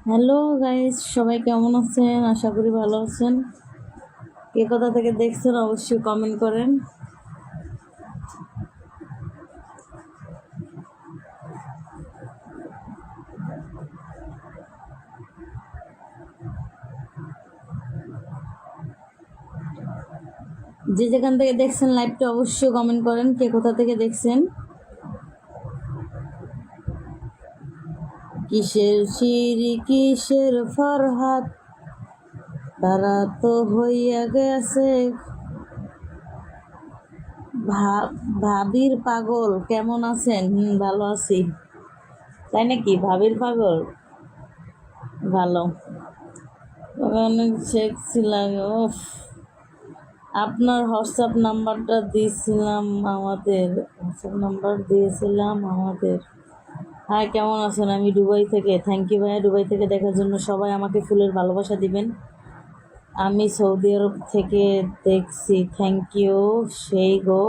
Hello guys, সবাই কেমন আছেন? আশা করি ভালো আছেন। কে কোথা থেকে দেখছেন অবশ্যই কমেন্ট করেন। যে যেখান থেকে দেখছেন লাইভটা অবশ্যই কমেন্ট করেন কে কোথা থেকে দেখছেন। কিসের শিরি কিসের ফরহাদ, তারা তো হইয়া গেছে ভাবির পাগল। কেমন আছেন? ভালো আছি। তাই নাকি? ভাবির পাগল ভালো। তবে অনেক সেক্সি লাগে। উফ, আপনার হোয়াটসঅ্যাপ নাম্বারটা দিয়েছিলাম আমাদের। হ্যাঁ, কেমন আছেন? আমি দুবাই থেকে। থ্যাংক ইউ ভাইয়া, দুবাই থেকে দেখার জন্য। সবাই আমাকে ফুলের ভালোবাসা দিবেন। আমি সৌদি আরব থেকে দেখছি। Thank you. সেই গো,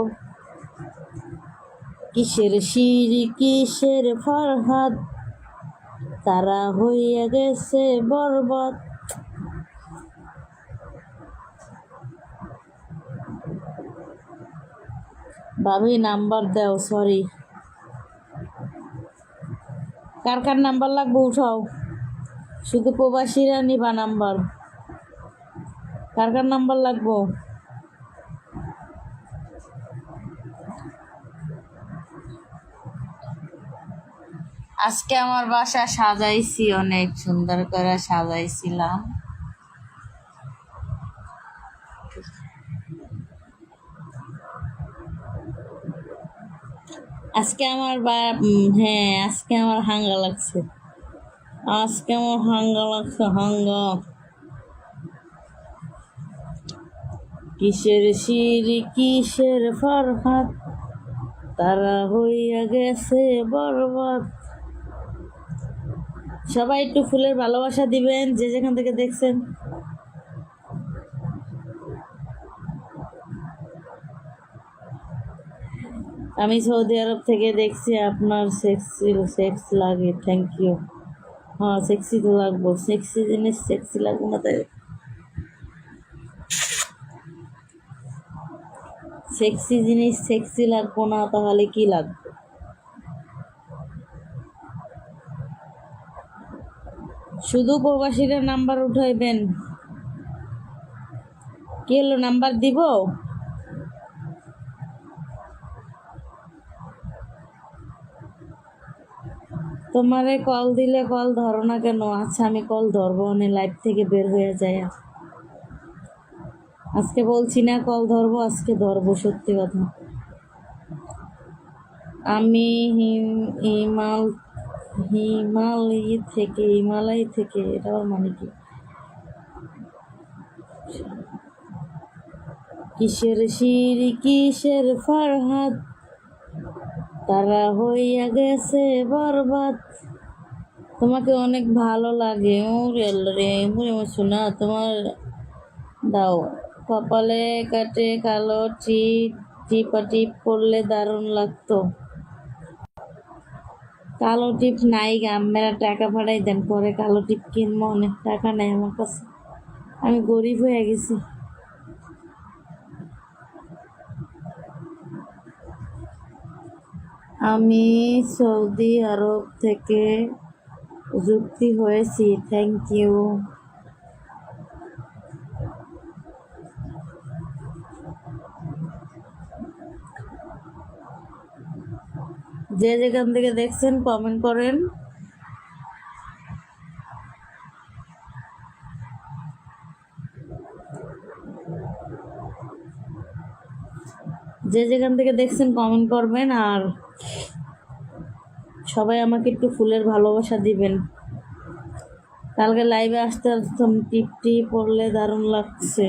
কিসের শিরি কিসের ফরহাদ, তারা হইয়া গেছে বরবাদ। ভাবি নাম্বার দাও। সরি, কার কার নাম্বার লাগবে উঠাও। শুধু প্রবাসীরা নিবা নাম্বার। কার কার নাম্বার লাগবো? আজকে আমার বাসা সাজাইছি, অনেক সুন্দর করে সাজাইছিলাম। আজকে আমার হ্যাঁ, আজকে আমার হাঙ্গা লাগছে। হাঙ্গা। কিসের শিরি কিসের ফরহাদ, তারা হইয়া গেছে বরবাদ। সবাই একটু ফুলের ভালোবাসা দিবেন যে যেখান থেকে দেখছেন। আমি সৌদি আরব থেকে দেখছি। আপনার সেক্স লাগে। Thank you. হ্যাঁ, সেক্সি তো লাগবো। সেক্সি জিনিস সেক্সি লাগবো না তাই? সেক্সি জিনিস সেক্সি লাগবো না তাহলে কি লাগবে? শুধু প্রবাসীরা নাম্বার উঠাইবেন। কি হলো, নাম্বার দিব? তোমারে কল দিলে কল ধরো না কেন? আচ্ছা, আমি কল ধরবো, আমি লাইভ থেকে বের হয়ে যাই। আজকে বলছি না কল ধরবো, আজকে ধরবো, সত্যি কথা। আমি হিমালয় থেকে। এটা ওর মানে কি? কিসের শিরি কিসের ফরহাদ, তারা হইয়া গেছে বরবাদ। তোমাকে অনেক ভালো লাগে। ওরে রে, মুরে শোনা তোমার। দাও, কপালে কাটে কালো টিপা টিপ করলে দারুণ লাগতো। কালো টিপ নাই গা, মেরা টাকা পাঠাই দেন, পরে কালো টিপ কিনবো। অনেক টাকা নাই আমার কাছে, আমি গরিব হয়ে গেছি। আমি সৌদি আরব থেকে যুক্তি হয়েছি। Thank you. যে যেখান থেকে দেখছেন কমেন্ট করেন। যে যেখান থেকে দেখছেন কমেন্ট করবেন। আর সবাই আমাকে একটু ফুলের ভালোবাসা দিবেন। কালকে লাইভে আসতে আসতাম, টিপটি পরলে দারুণ লাগছে।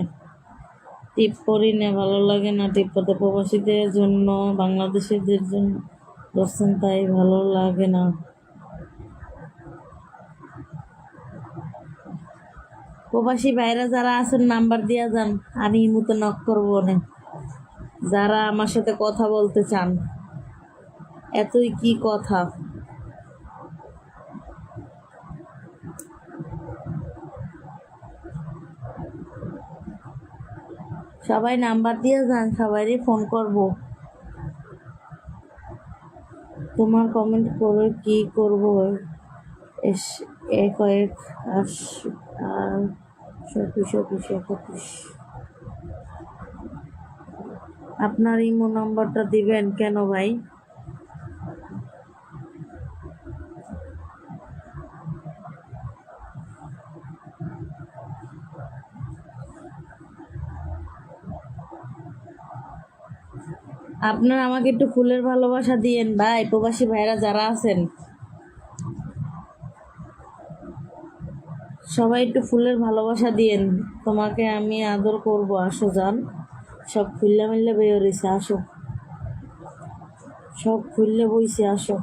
টিপ পরি না, ভালো লাগে না টিপ পরতে। প্রবাসীদের জন্য, বাংলাদেশিদের জন্য ধরছেন, তাই ভালো লাগে না। প্রবাসী ভাইরা যারা আছেন নাম্বার দিয়া যান, আমি মতো নক করবো না। যারা আমার সাথে কথা বলতে চান, এতই কি কথা। সবাই নাম্বার দিয়ে যান, সবাইরই ফোন করব। তোমার কমেন্ট করে কি করব? কয়েক আর সতীশ আপনার ইমো নাম্বারটা দিবেন কেন ভাই? আপনার আমাকে একটু ফুলের ভালোবাসা দিয়েন ভাই, প্রবাসী ভাইরা যারা আছেন সবাই একটু ফুলের ভালোবাসা দিয়েন। তোমাকে আমি আদর করব, আসো যান। সব খুললে মিললে বেয়ে রয়েছে, আসো। সব খুললে বইছে, আসো।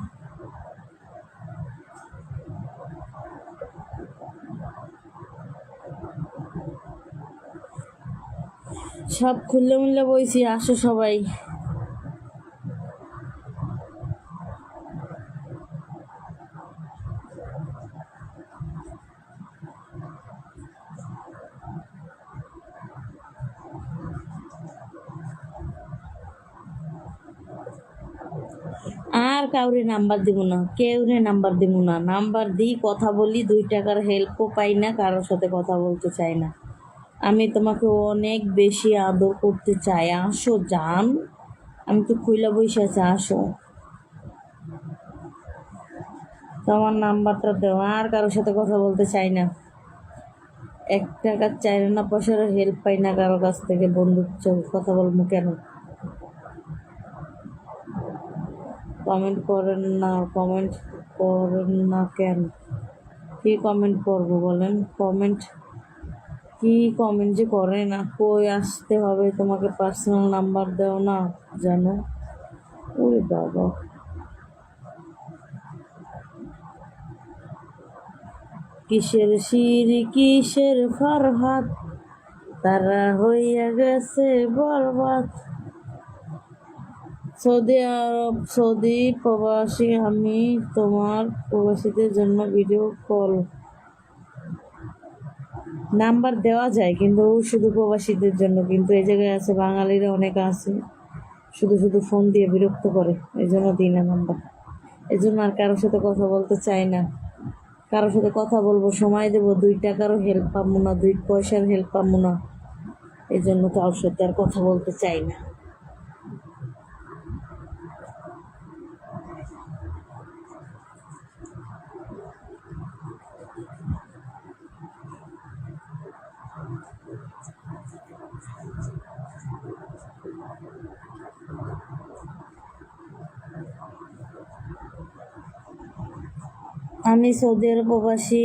সব খুললে মিললে বইছি, আসো সবাই। আর কাউরে নাম্বার দিব না, কেউরে নাম্বার দিব না। নাম্বার দিই কথা বলি, 2 টাকার হেল্পও পাই না, কারোর সাথে কথা বলতে চাই না। আমি তোমাকে অনেক বেশি আদর করতে চাই, আসো জান। আমি তো খুইলা বসে আছি, আসো। তোমার নাম্বারটা দেও, আর কারোর সাথে কথা বলতে চাই না। 1 টাকার 4 আনা পয়সার হেল্প পাই না কারো কাছ থেকে, বন্ধুত্ব কথা বলবো কেন? কমেন্ট করেন না, কমেন্ট করেন না কেন? কি কমেন্ট করবো বলেন? কমেন্ট কি কমেন্ট যে করে না? কই আসতে হবে তোমাকে? পার্সোনাল নাম্বার দাও না জানো? ওরে বাবা, কিসের সিঁড়ি কিসের ফরহাদ, তারা হইয়া গেছে বরবাদ। সৌদি আরব, সৌদি প্রবাসী আমি। তোমার প্রবাসীদের জন্য ভিডিও কল নাম্বার দেওয়া যায়, কিন্তু শুধু প্রবাসীদের জন্য। কিন্তু এই জায়গায় আছে বাঙালিরা অনেক আছে, শুধু শুধু ফোন দিয়ে বিরক্ত করে, এই জন্য দিই না নাম্বার। এই জন্য আর কারোর সাথে কথা বলতে চাই না। কারোর সাথে কথা বলবো, সময় দেবো, 2 টাকারও হেল্প পাবো না, 2 পয়সার হেল্প পাবো না। এই জন্য কারোর সাথে আর কথা বলতে চাই না। আমি সৌদি আরব প্রবাসী।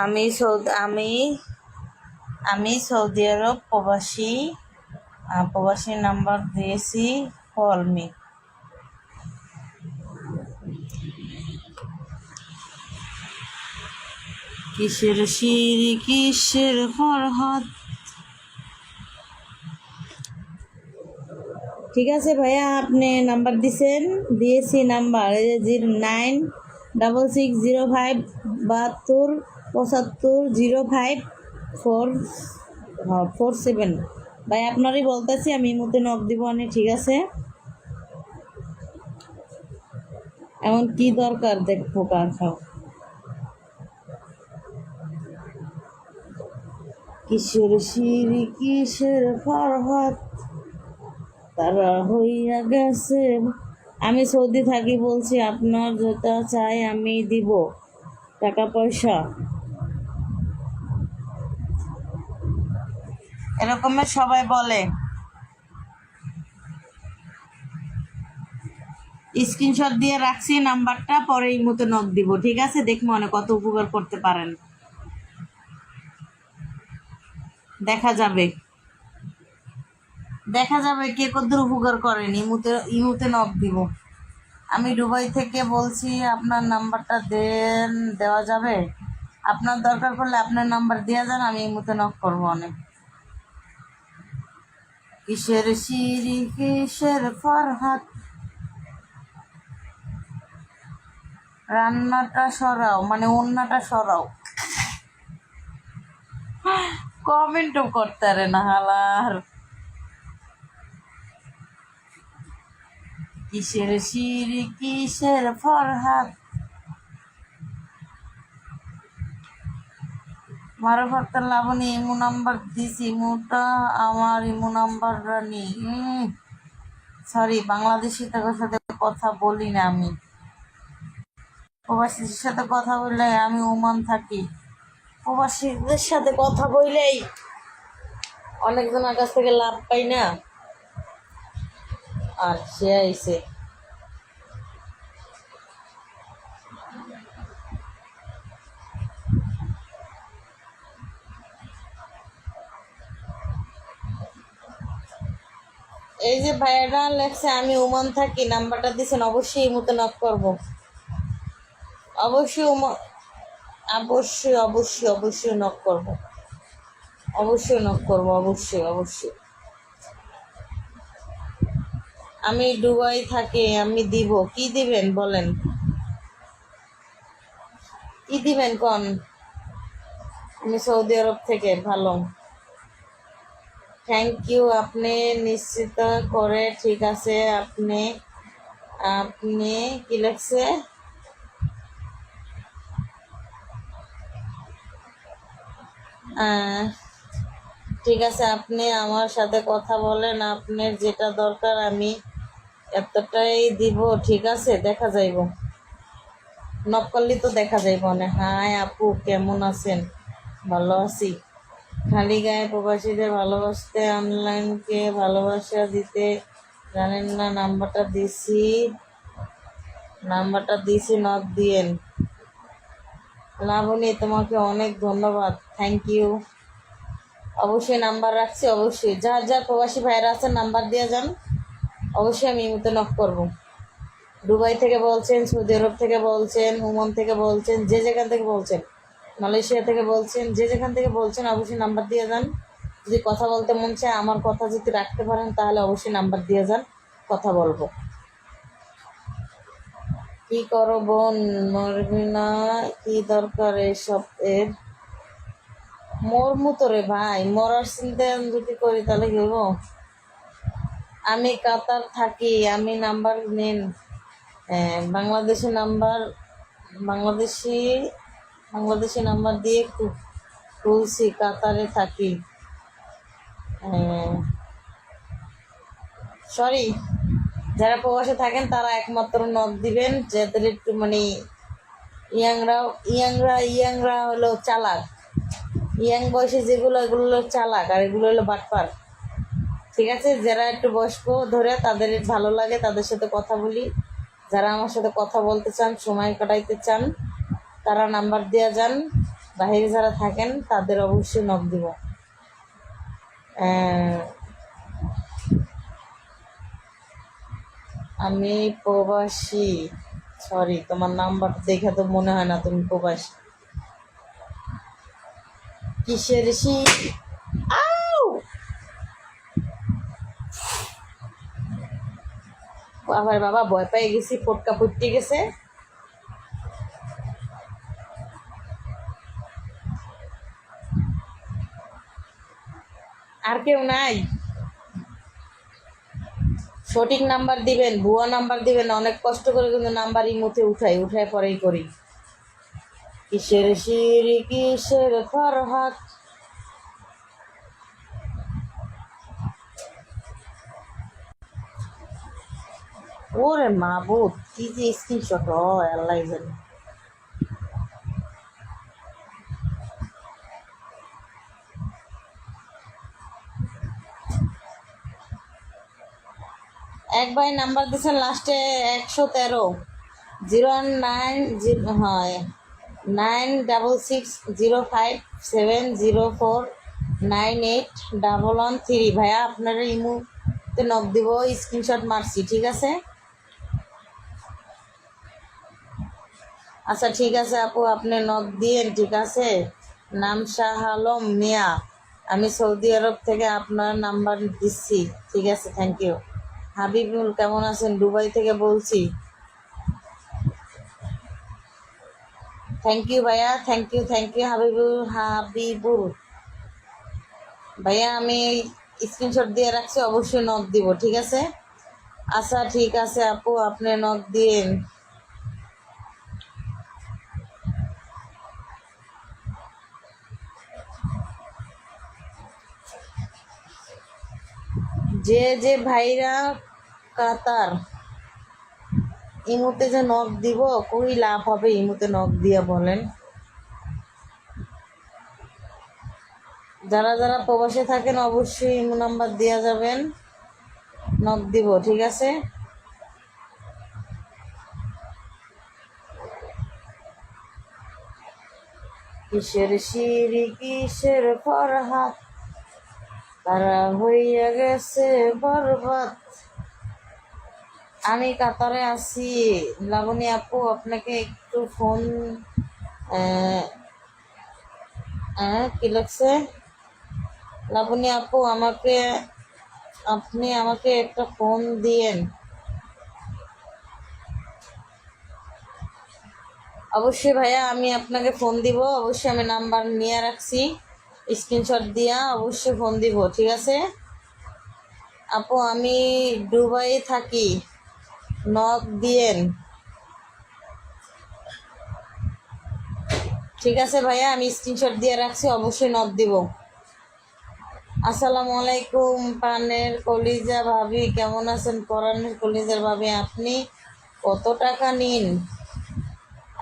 আমি সৌদি আরব প্রবাসী। প্রবাসী নাম্বার দিয়েছি, কল মি। কিসের সিঁড়ি কিসের ফরহাদ। ঠিক আছে ভাইয়া, আপনি নাম্বার দিয়েছি নাম্বার 96605727547। ভাই আপনারই বলতেছি, আমি মধ্যে নক দিব আনি, ঠিক আছে? এমন কি দরকার দেখবো কার খাও। কিসের সিঁড়ি কিসের ফরহাদ, তারা হইয়া গেছে। আমি সৌদি থাকি বলছি, আপনার যেটা চাই আমি দিব, টাকা পয়সা। এরকমের সবাই বলে। স্ক্রিনশট দিয়ে রাখছি নাম্বারটা, পরে এই মতো নক দিব, ঠিক আছে? দেখবো অনেক কত উপকার করতে পারেন, দেখা যাবে কে কত উপকার করেন। ইমুতে নক দিব। আমি দুবাই থেকে বলছি, আপনার নাম্বারটা দেওয়া যাবে? আপনার দরকার পড়লে আপনার নাম্বার দিয়ে যান, আমি এই মতো নক করবো। অনেক কিসের শিরি কিসের ফরহাদ, রান্নাটা সরাও মানে অন্যটা সরাও। কমেন্টও করতে রে না হালার। কিসের শিরি কিসের ফরহাদ, মারুফাত্তার লাবণী ইমু নাম্বার দিছি, ইমুটা আমার ইমু নাম্বারটা নেই। সরি, বাংলাদেশি তাদের সাথে কথা বলি না আমি, প্রবাসীদের সাথে কথা বললে আমি ওমান থাকি। প্রবাসীদের সাথে কথা বললেই অনেকজনের কাছ থেকে লাভ পাই না। আর সে আইছে এই যে ভাইয়াটা লেখছে আমি ওমান থাকি, নাম্বারটা দিছেন, অবশ্যই এই মতো নক করবো। অবশ্যই অবশ্যই অবশ্যই অবশ্যই নক করবো, অবশ্যই নক করবো, অবশ্যই অবশ্যই। আমি দুবাই থাকি, আমি দিব। কি দিবেন বলেন, কি দিবেন কোন? আমি সৌদি আরব থেকে। ভালো, থ্যাংক ইউ। আপনি নিশ্চিত করে, ঠিক আছে। আপনি আপনি কি লেখছে? ঠিক আছে, আপনি আমার সাথে কথা বলেন, আপনার যেটা দরকার আমি এতটাই দিব। ঠিক আছে, দেখা যাইব, নক করলে তো দেখা যাইব না। হাই আপু, কেমন আছেন? ভালো আছি। খালি গায়ে প্রবাসীদের ভালোবাসতে, অনলাইনকে ভালোবাসা দিতে জানেন না। নাম্বারটা দিছি, নক দিয়েন। লাবণী, তোমাকে অনেক ধন্যবাদ, থ্যাংক ইউ। অবশ্যই নাম্বার রাখছি, অবশ্যই যার যার প্রবাসী ভাইরা আছেন নাম্বার দিয়ে যান, অবশ্যই আমি এই মতো নক করবো। দুবাই থেকে বলছেন, সৌদি আরব থেকে বলছেন, ওমান থেকে বলছেন, যে যেখান থেকে বলছেন, মালয়েশিয়া থেকে বলছেন, যে যেখান থেকে বলছেন অবশ্যই নাম্বার দিয়ে যান। যদি কথা বলতে মন চায়, আমার কথা যদি রাখতে পারেন, তাহলে অবশ্যই নাম্বার দিয়ে যান, কথা বলবো। কি করো বোন, মরবি না? কি দরকার এসব এর? মরমু তো রে ভাই, মরার চিন্তা যদি করি তাহলে কি হইব? আমি কাতার থাকি, আমি নাম্বার নেন। বাংলাদেশি নাম্বার, বাংলাদেশি বাংলাদেশি নাম্বার দিয়ে খুলছি, কাতারে থাকি। সরি, যারা প্রবাসে থাকেন তারা একমাত্র নক দিবেন, যাদের একটু মানে ইয়াংরা হলো চালাক, ইয়াং বয়সে যেগুলো, এগুলো হলো চালাক, আর এগুলো হলো বাটপার। ঠিক আছে, যারা একটু বয়স্ক ধরে তাদের ভালো লাগে, তাদের সাথে কথা বলি। যারা আমার সাথে কথা বলতে চান, সময় কাটাইতে চান, তারা নাম্বার দেওয়া যান। বাইরে যারা থাকেন তাদের অবশ্যই নক দিব। আমি প্রবাসী। সরি, তোমার নাম্বার দেখে তো মনে হয় না তুমি প্রবাসী। কিসের আবার বাবা ভয় পেয়ে গেছি, ফটকা ফুটতে গেছে। আর কেউ নাই? সঠিক নাম্বার দিবেন, ভুয়া নাম্বার দিবেন। অনেক কষ্ট করে কিন্তু নাম্বার ইমোতে উঠায় পরেই করি। কিসের শিরি কিসের ফরহাদ, ওরে মাবুদ, কি যে স্ক্রিনশট হয় আল্লাহ জানে। এক ভাই নাম্বার দিচ্ছেন লাস্টে 113, 090, হয় 96605704981113। ভাইয়া আপনারা ইমুতে নক দিব, স্ক্রিনশট মারছি, ঠিক আছে। আচ্ছা ঠিক আছে আপু, আপনি নক দিয়েন, ঠিক আছে। নাম শাহ আলম মিয়া, আমি সৌদি আরব থেকে আপনার নাম্বার দিচ্ছি। ঠিক আছে, থ্যাংক ইউ। হাবিবুল কেমন আছেন? দুবাই থেকে বলছি। থ্যাংক ইউ ভাইয়া, থ্যাংক ইউ হাবিবুল ভাইয়া। আমি স্ক্রিনশট দিয়ে রাখছি, অবশ্যই নক দিব, ঠিক আছে। আচ্ছা ঠিক আছে আপু, আপনি নক দিন। যে যে ভাইরা কাতার, ইমুতে যে নক দিব, কই লাভ হবে ইমুতে নক দিয়া বলেন? যারা যারা প্রবাসে থাকেন অবশ্যই ইমো নাম্বার দেওয়া যাবেন, নক দিব, ঠিক আছে। কিসের শিরি কিসের ফরহাদ, তারা হইয়া গেছে বরবাদ। আমি কাতারে আছি। লাবণী আপু আপনাকে একটু ফোন, কি লাগছে? লাবণী আপু আপনি আমাকে একটা ফোন দিয়েন। অবশ্যই ভাইয়া, আমি আপনাকে ফোন দিব, অবশ্যই আমি নাম্বার নিয়ে রাখছি, স্ক্রিনশট দিয়া অবশ্যই ফোন দিব, ঠিক আছে। আপু আমি দুবাই থাকি, নক দিয়েন। ঠিক আছে ভাইয়া, আমি স্ক্রিনশট দিয়ে রাখছি, অবশ্যই নক দিব। আসসালামু আলাইকুম পানের কলিজা ভাবি, কেমন আছেন? পরানের কলিজার ভাবি, আপনি কত টাকা নিন?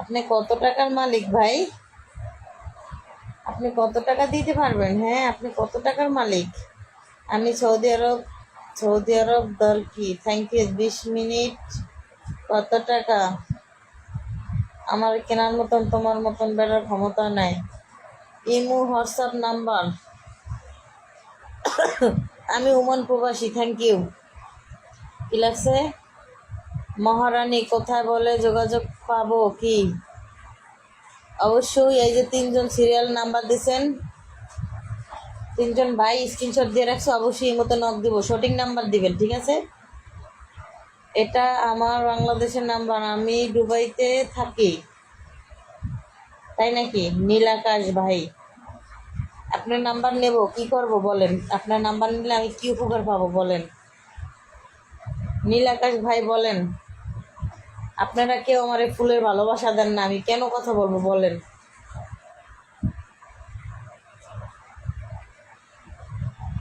আপনি কত টাকার মালিক ভাই? আপনি কত টাকা দিতে পারবেন? হ্যাঁ, আপনি কত টাকার মালিক? আমি সৌদি আরব দল কি? Thank you. 20 মিনিট কত টাকা? আমার কেনার মতন তোমার মতন বেড়ার ক্ষমতা নাই। ইমু হোয়াটসঅ্যাপ নাম্বার? আমি ওমান প্রবাসী, থ্যাংক ইউ। কি লাগছে? মহারানী কোথায় বলে যোগাযোগ পাবো কি? অবশ্যই এই যে 3জন সিরিয়াল নাম্বার দিছেন, 3জন ভাই স্ক্রিনশট দিয়ে রাখছে, অবশ্যই এই মতো নক দিব, সঠিক নাম্বার দিবেন, ঠিক আছে। এটা আমার বাংলাদেশের নাম্বার, আমি দুবাইতে থাকি। তাই নাকি? নীল আকাশ ভাই, আপনার নাম্বার নেব, কি করব বলেন? আপনার নাম্বার নিলে আমি কি উপকার পাবো বলেন? নীল আকাশ ভাই বলেন, আপনারা কেউ আমার এই ফুলের ভালোবাসা দেন না, আমি কেন কথা বলবো বলেন?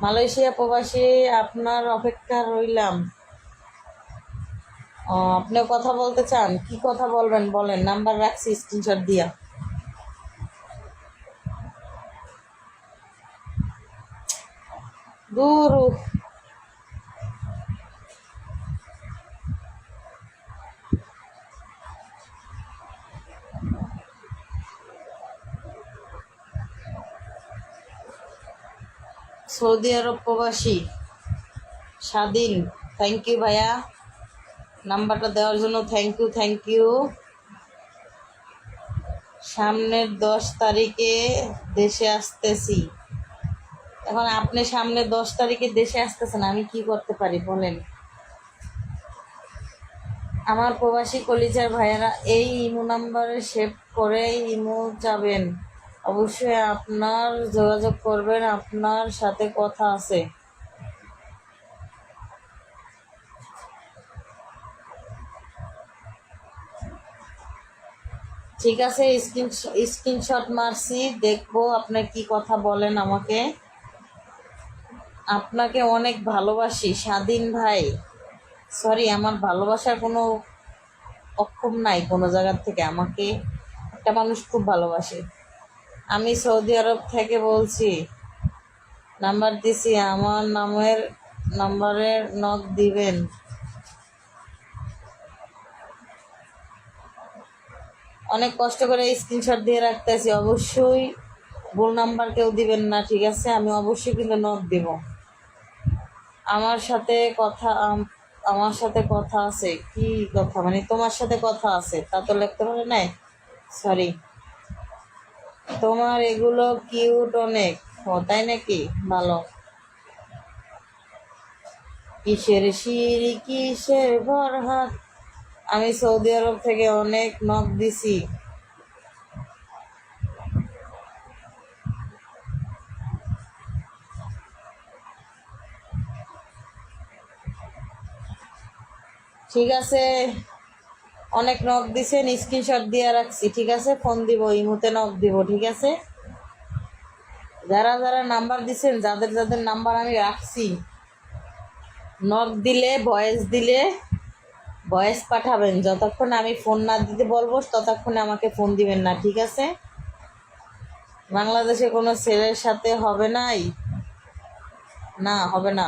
মালয়েশিয়া প্রবাসী, আপনার অপেক্ষা রইলাম। আপনি কথা বলতে চান? কি কথা বলবেন বলেন, নাম্বার রাখছি স্ক্রিনশট দিয়া। দূর। সৌদি আরব প্রবাসী স্বাধীন, থ্যাংক ইউ ভাইয়া, নাম্বারটা দেওয়ার জন্য থ্যাংক ইউ। সামনের 10 তারিখে দেশে আসতেছি। এখন আপনি সামনে 10 তারিখে দেশে আসতেছেন, আমি কি করতে পারি বলেন? আমার প্রবাসী কলিজার ভাইয়েরা, এই ইমো নাম্বারে সেভ করে ইমো যাবেন, অবশ্যই আপনার যোগাযোগ করবেন, আপনার সাথে কথা আছে। ঠিক আছে, স্ক্রিনশট মারছি, দেখবো আপনার কি কথা বলেন আমাকে। আপনাকে অনেক ভালোবাসি স্বাধীন ভাই। সরি, আমার ভালোবাসার কোনো অক্ষম নাই কোনো জায়গার থেকে, আমাকে একটা মানুষ খুব ভালোবাসে। আমি সৌদি আরব থেকে বলছি, নাম্বার দিছি, আমার নাম্বারে নক দিবেন। অনেক কষ্ট করে স্ক্রিনশট দিয়ে রাখতেছি, অবশ্যই ভুল নাম্বার কেউ দিবেন না, ঠিক আছে। আমি অবশ্যই কিন্তু নক দিব। আমার সাথে কথা আমার সাথে কথা আছে, কি কথা মানে? তোমার সাথে কথা আছে তা তো লিখতে পারে নাই। সরি, তোমার এগুলো কিউট অনেক। ও তাই নাকি? ভালো। কিসের শিরি কিসের ভরহাত। আমি সৌদি আরব থেকে অনেক নখ দিছি। ঠিক আছে, অনেক নখ দিছেন, স্ক্রিনশট দিয়ে রাখছি। ঠিক আছে, ফোন দিব, ইমুতে নখ দিব। ঠিক আছে, যারা যারা নাম্বার দিছেন, যাদের যাদের নাম্বার আমি রাখছি, নখ দিলে ভয়েস পাঠাবেন। যতক্ষণ আমি ফোন না দিতে বলবো ততক্ষণে আমাকে ফোন দিবেন না। ঠিক আছে, বাংলাদেশে কোনো ছেলের সাথে হবে নাই, না হবে না।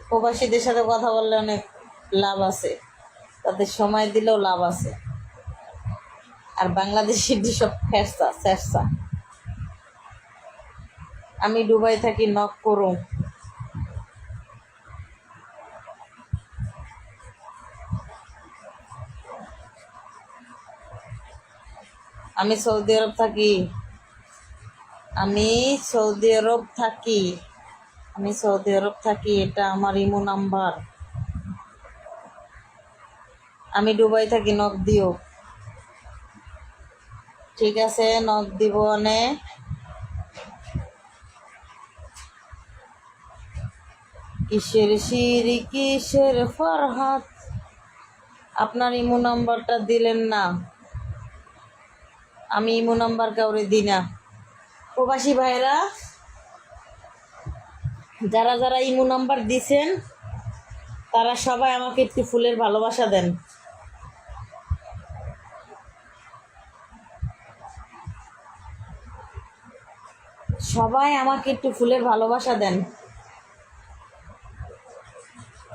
প্রবাসীদের সাথে কথা বললে অনেক লাভ আছে, তাদের সময় দিলেও লাভ আছে। আর বাংলাদেশের যেসব ফেরসা ফেরসা। আমি দুবাই থাকি, নক করুন। আমি সৌদি আরব থাকি, আমি সৌদি আরব থাকি, আমি সৌদি আরব থাকি। এটা আমার ইমো নাম্বার। আমি দুবাই থাকি, নক দিও। ঠিক আছে, নক দিব অনেক। কিসের শিরি কিসের ফরহাত। আপনার ইমো নাম্বারটা দিলেন না। আমি ইমো নাম্বার কাউরে দিই না। প্রবাসী ভাইরা যারা যারা ইমো নাম্বার দিছেন, তারা সবাই আমাকে একটু ফুলের ভালোবাসা দেন। সবাই আমাকে একটু ফুলের ভালোবাসা দেন।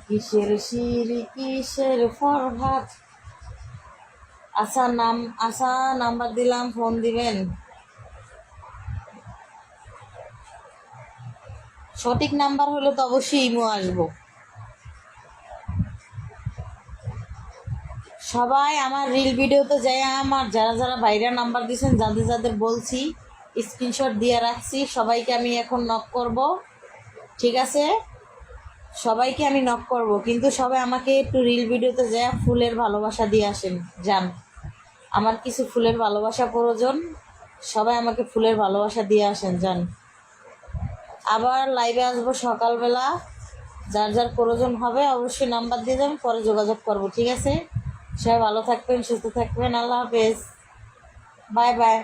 কিসের শিরি কিসের ফরহাত। আশা নাম্বার দিলাম, ফোন দিবেন। সঠিক নাম্বার হলে তো অবশ্যই ইমো আসবো। সবাই আমার রিল ভিডিওতে যায়, আমার যারা যারা বাইরে নাম্বার দিয়েছেন, যাদের যাদের বলছি, স্ক্রিনশট দিয়ে রাখছি, সবাইকে আমি এখন নক করব। ঠিক আছে, সবাইকে আমি নক করব, কিন্তু সবাই আমাকে একটু রিল ভিডিওতে যায় ফুলের ভালোবাসা দিয়ে আসেন। যান, আমার কিছু ফুলের ভালোবাসা প্রয়োজন। সবাই আমাকে ফুলের ভালোবাসা দিয়ে আসেন। যান, আবার লাইভে আসবো সকালবেলা। যার যার প্রয়োজন হবে অবশ্যই নাম্বার দিয়ে যাবেন, পরে যোগাযোগ করব। ঠিক আছে, সবাই ভালো থাকবেন, সুস্থ থাকবেন। আল্লাহ হাফেজ, বাই বাই।